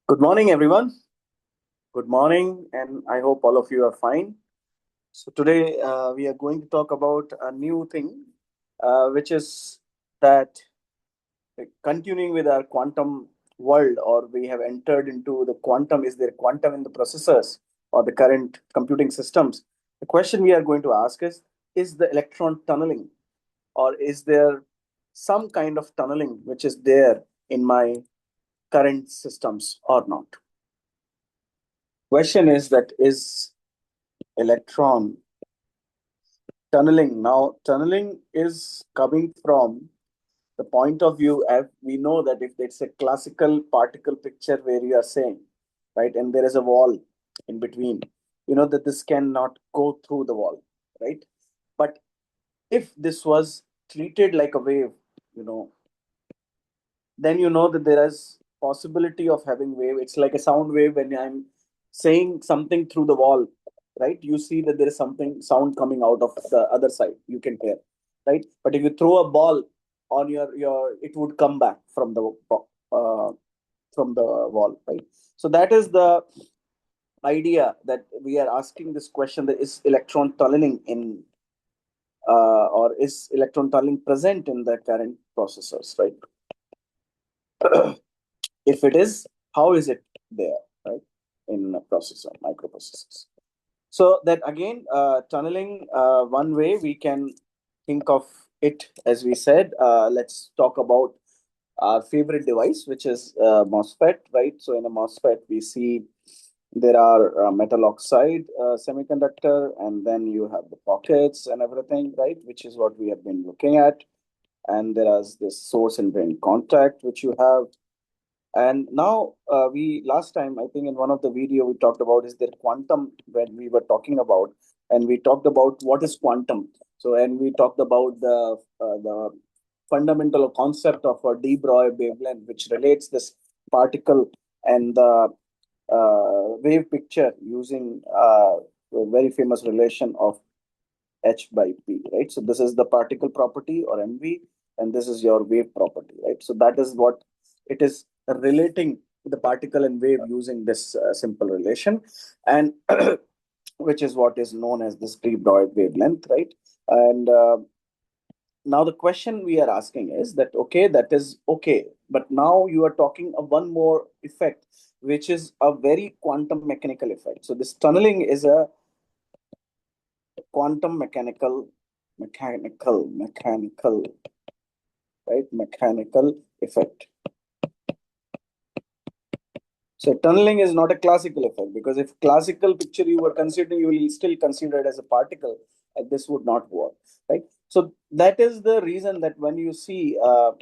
Good morning, everyone. Good morning, and I hope all of you are fine. So, today we are going to talk about a new thing, which is that continuing with our quantum world, or we have entered into the quantum. Is there quantum in the processors or the current computing systems? The question we are going to ask is the electron tunneling, or is there some kind of tunneling which is there in my current systems or not? Question is that is electron tunneling. Now, tunneling is coming from the point of view, as we know that if it's a classical particle picture where you are saying, right, and there is a wall in between, you know that this cannot go through the wall, right? But if this was treated like a wave, you know, then you know that there is possibility of having wave. It's like a sound wave when I'm saying something through the wall, right? You see that there is something sound coming out of the other side. You can hear, right? But if you throw a ball on your, it would come back uh, from the wall, right? So that is the idea that we are asking this question: that is electron tunneling in, or is electron tunneling present in the current processors, right? If it is, how is it there, right, in a processor, microprocessors? So that again, tunneling, one way we can think of it, as we said, let's talk about our favorite device, which is MOSFET, right? So in a MOSFET, we see there are metal oxide semiconductor, and then you have the pockets and everything, right? Which is what we have been looking at. And there is this source and drain contact, which you have. And now we last time, I think in one of the video we talked about is there quantum when we were talking about, and we talked about what is quantum. So and we talked about the fundamental concept of a de Broglie wavelength, which relates this particle and the wave picture using a very famous relation of H by P, right? So this is the particle property or MV, and this is your wave property, right? So that is what it is relating the particle and wave using this simple relation, and which is what is known as this de Broglie wavelength, right? And now the question we are asking is that okay, that is okay, but now you are talking of one more effect, which is a very quantum mechanical effect. So this tunneling is a quantum mechanical, right? Mechanical effect. So tunneling is not a classical effect, because if classical picture you were considering, you will still consider it as a particle, and this would not work, right? So that is the reason that when you see a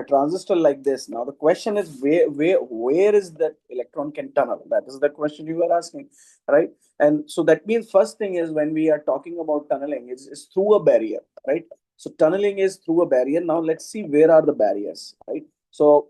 transistor like this, now the question is where is that electron can tunnel? That is the question you are asking, right? And so that means first thing is when we are talking about tunneling, is through a barrier, right? So tunneling is through a barrier. Now let's see where are the barriers, right? So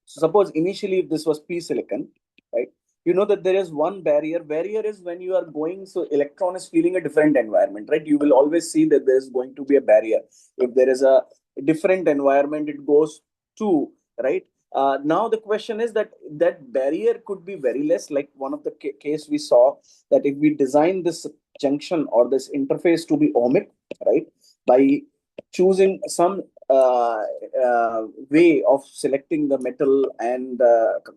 so suppose initially if this was p silicon, right? You know that there is one barrier. Barrier is when you are going, so electron is feeling a different environment, right? You will always see that there is going to be a barrier. If there is a different environment, it goes to, right? Now the question is that that barrier could be very less. Like one of the case we saw that if we design this junction or this interface to be ohmic, right, by choosing some way of selecting the metal and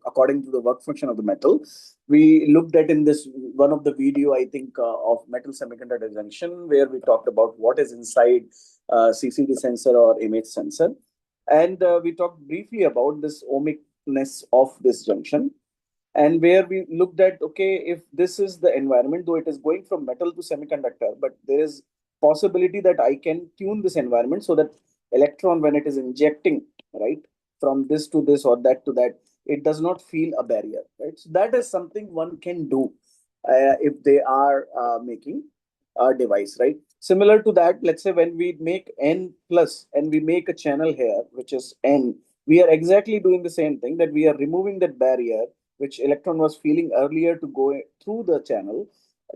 according to the work function of the metal, we looked at in this one of the video, I think, of metal semiconductor junction, where we talked about what is inside CCD sensor or image sensor, and we talked briefly about this ohmicness of this junction, and where we looked at okay, if this is the environment, though it is going from metal to semiconductor, but there is possibility that I can tune this environment so that electron, when it is injecting, right, from this to this or that to that, it does not feel a barrier, right? So that is something one can do if they are making a device, right? Similar to that, let's say when we make n plus and we make a channel here which is n, we are exactly doing the same thing, that we are removing that barrier which electron was feeling earlier to go through the channel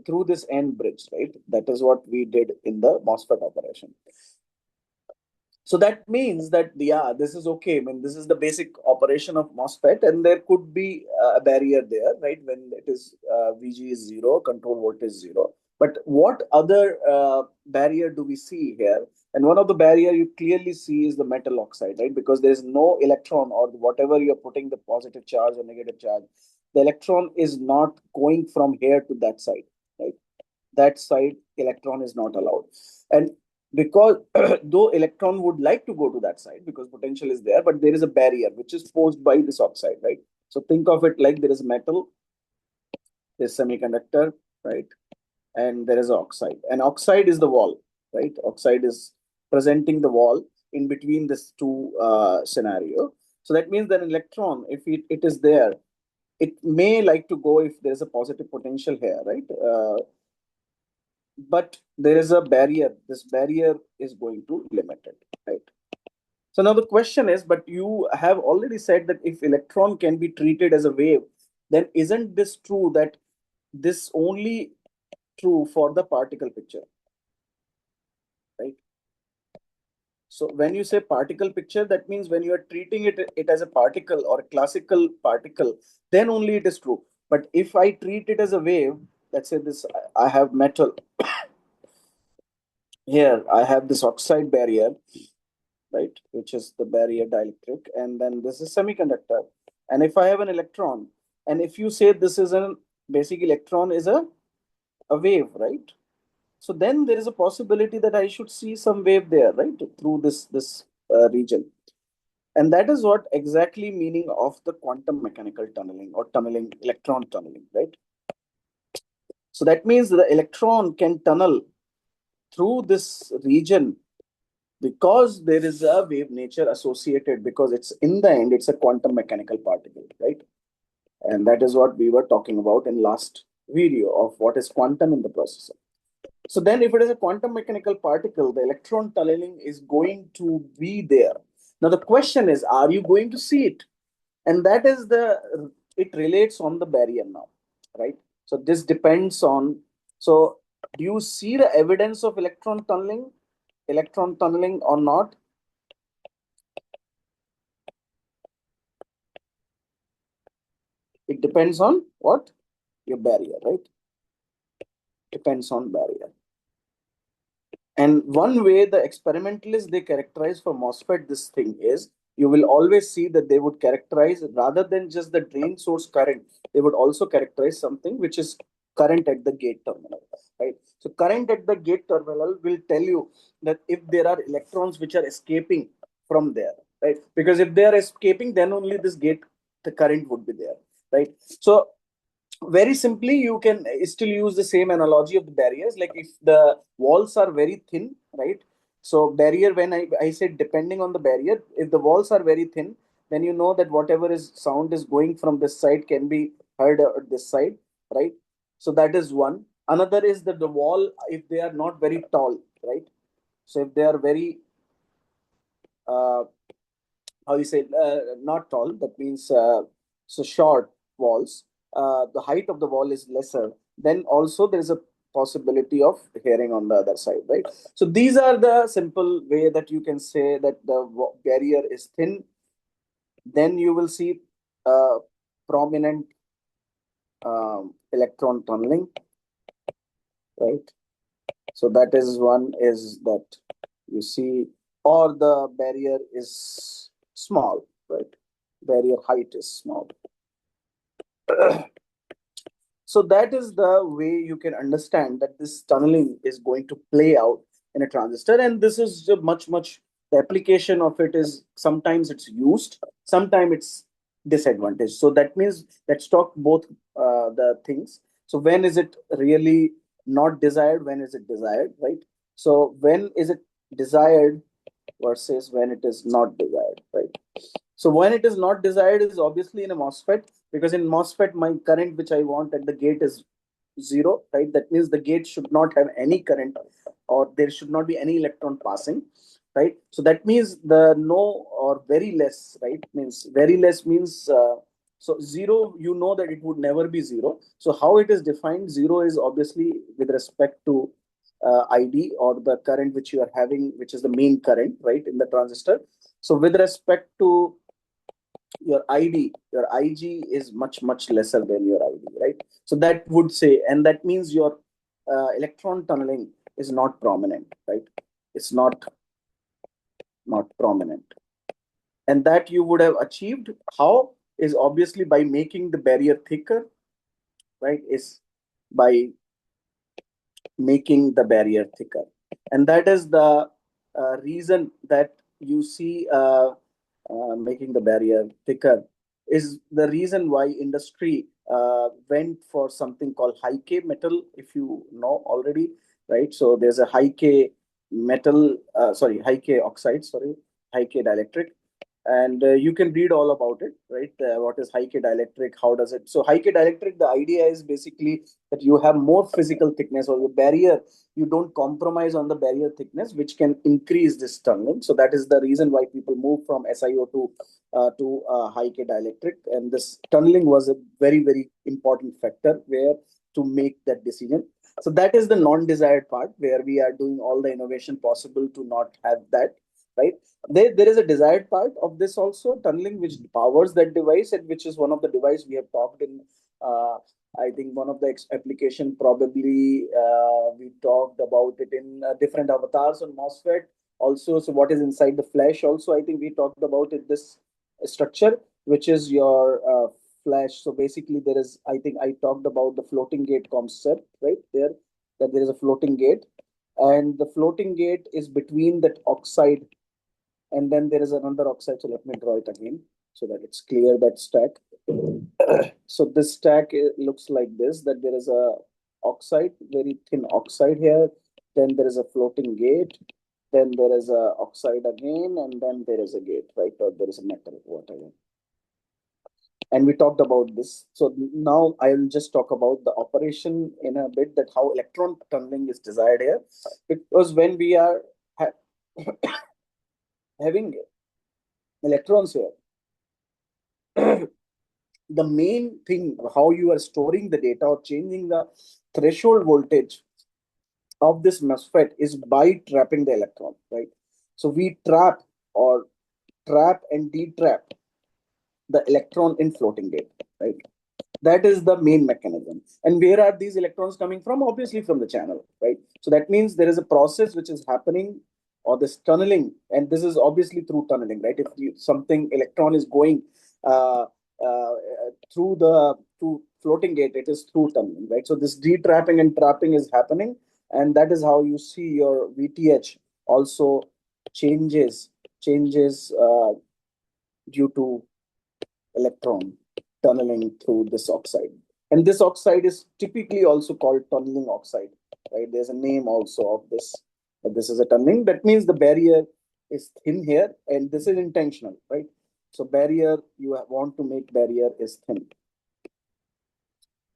through this n bridge, right? That is what we did in the MOSFET operation. So that means that, yeah, this is okay. I mean, this is the basic operation of MOSFET, and there could be a barrier there, right? When it is VG is zero, control voltage is zero. But what other barrier do we see here? And one of the barrier you clearly see is the metal oxide, right? Because there is no electron, or whatever you're putting the positive charge or negative charge, the electron is not going from here to that side, right? That side electron is not allowed. And because though electron would like to go to that side because potential is there, but there is a barrier which is posed by this oxide, right? So think of it like there is metal, there's semiconductor, right? And there is oxide, and oxide is the wall, right? Oxide is presenting the wall in between this two scenario. So that means that an electron, if it is there, it may like to go if there's a positive potential here, right? But there is a barrier. This barrier is going to limit it, right? So now the question is, but you have already said that if electron can be treated as a wave, then isn't this true that this only true for the particle picture, right? So when you say particle picture, that means when you are treating it as a particle or a classical particle, then only it is true. But if I treat it as a wave, let's say this, I have metal here, I have this oxide barrier, right, which is the barrier dielectric, and then this is semiconductor. And if I have an electron, and if you say this is a basic electron is a wave, right? So then there is a possibility that I should see some wave there, right, through this region. And that is what exactly meaning of the quantum mechanical tunneling or tunneling, electron tunneling, right? So that means the electron can tunnel through this region because there is a wave nature associated, because it's in the end it's a quantum mechanical particle, right? And that is what we were talking about in last video of what is quantum in the processor. So then if it is a quantum mechanical particle, the electron tunneling is going to be there. Now the question is, are you going to see it? And that is it relates on the barrier now, right? So this depends on, so do you see the evidence of electron tunneling or not? It depends on what? Your barrier, right? Depends on barrier. And one way the experimentalists they characterize for MOSFET this thing is, you will always see that they would characterize rather than just the drain source current, they would also characterize something which is current at the gate terminal, right? So current at the gate terminal will tell you that if there are electrons which are escaping from there, right? Because if they are escaping, then only this gate, the current would be there, right? So very simply you can still use the same analogy of the barriers, like if the walls are very thin, right? So barrier, when I said depending on the barrier, if the walls are very thin, then you know that whatever is sound is going from this side can be heard at this side, right? So that is one. Another is that the wall, if they are not very tall, right? So if they are very uh, how you say, not tall, that means so short walls, the height of the wall is lesser, then also there is a possibility of hearing on the other side, right? So these are the simple way that you can say that the barrier is thin, then you will see prominent electron tunneling, right? So that is one, is that you see, or the barrier is small, right? Barrier height is small. So that is the way you can understand that this tunneling is going to play out in a transistor. And this is much, the application of it is sometimes it's used, sometimes it's disadvantaged. So that means let's talk both the things. So when is it really not desired? When is it desired, right? So when is it desired versus when it is not desired, right? So when it is not desired is obviously in a MOSFET, because in MOSFET, my current which I want at the gate is zero, right? That means the gate should not have any current, or there should not be any electron passing, right? So that means the no or very less, right? Means very less means, so zero, you know that it would never be zero. So how it is defined, zero is obviously with respect to ID or the current which you are having, which is the main current, right, in the transistor. So with respect to your ID, your IG is much lesser than your ID, right? So that would say, and that means your electron tunneling is not prominent, right? It's not prominent, and that you would have achieved how is obviously by making the barrier thicker, right? Is by making the barrier thicker, and that is the reason that you see making the barrier thicker is the reason why industry went for something called high K metal, if you know already, right? So there's a high K metal, high K oxide, high K dielectric, and you can read all about it, right? What is high K dielectric? How does it? So high K dielectric, the idea is basically that you have more physical thickness or the barrier. You don't compromise on the barrier thickness, which can increase this tunneling. So that is the reason why people move from SiO to high K dielectric, and this tunneling was a very important factor where to make that decision. So that is the non-desired part where we are doing all the innovation possible to not have that, right? There is a desired part of this also, tunneling, which powers that device, and which is one of the device we have talked in. I think one of the application probably we talked about it in different avatars on MOSFET also. So what is inside the flash also, I think we talked about it, this structure, which is your flash. So basically there is, I think I talked about the floating gate concept, right there, that there is a floating gate, and the floating gate is between that oxide, and then there is another oxide. So let me draw it again so that it's clear, that stack. So this stack looks like this, that there is a oxide, very thin oxide here, then there is a floating gate, then there is a oxide again, and then there is a gate, right? Or there is a metal, whatever. And we talked about this. So now I will just talk about the operation in a bit, that how electron tunneling is desired here. Because when we are having electrons here, the main thing, how you are storing the data or changing the threshold voltage of this MOSFET is by trapping the electron, right? So we trap and detrap the electron in floating gate, right? That is the main mechanism. And where are these electrons coming from? Obviously from the channel, right? So that means there is a process which is happening, or this tunneling, and this is obviously through tunneling, right? If something electron is going uh, uh, through floating gate, it is through tunneling, right? So this detrapping and trapping is happening, and that is how you see your VTH also changes due to electron tunneling through this oxide. And this oxide is typically also called tunneling oxide, right? There's a name also of this, but this is a tunneling. That means the barrier is thin here, and this is intentional, right? So barrier, you want to make barrier is thin,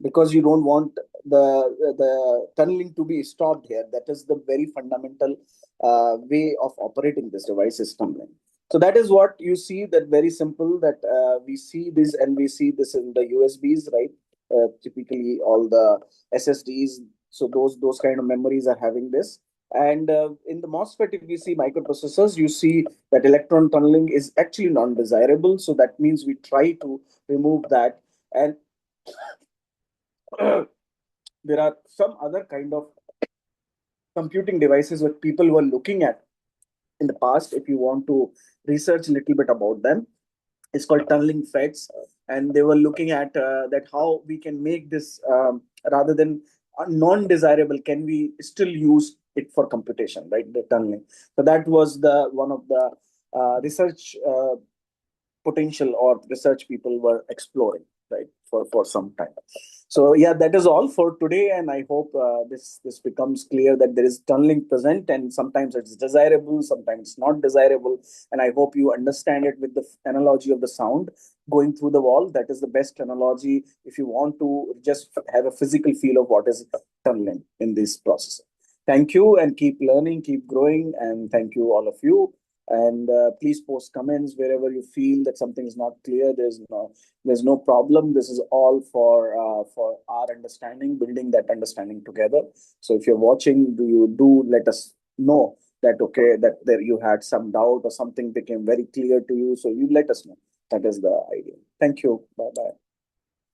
because you don't want the tunneling to be stopped here. That is the very fundamental way of operating this device, is tunneling. So that is what you see, that very simple, that we see this, and we see this in the USBs, right? Typically all the SSDs, so those kind of memories are having this. And in the MOSFET, if we see microprocessors, you see that electron tunneling is actually non-desirable. So that means we try to remove that. And there are some other kind of computing devices that people were looking at in the past. If you want to research a little bit about them, it's called tunneling FETs, and they were looking at that how we can make this rather than non-desirable, can we still use it for computation, right? The tunneling. So that was the one of the research potential or research people were exploring, right, for some time. So yeah, that is all for today, and I hope this becomes clear that there is tunneling present, and sometimes it's desirable, sometimes it's not desirable, and I hope you understand it with the analogy of the sound going through the wall. That is the best analogy if you want to just have a physical feel of what is tunneling in this process. Thank you, and keep learning, keep growing, and thank you all of you. And please post comments wherever you feel that something is not clear. There's no problem. This is all for our understanding, building that understanding together. So if you're watching, do let us know that okay, that there you had some doubt or something became very clear to you. So you let us know. That is the idea. Thank you. Bye bye.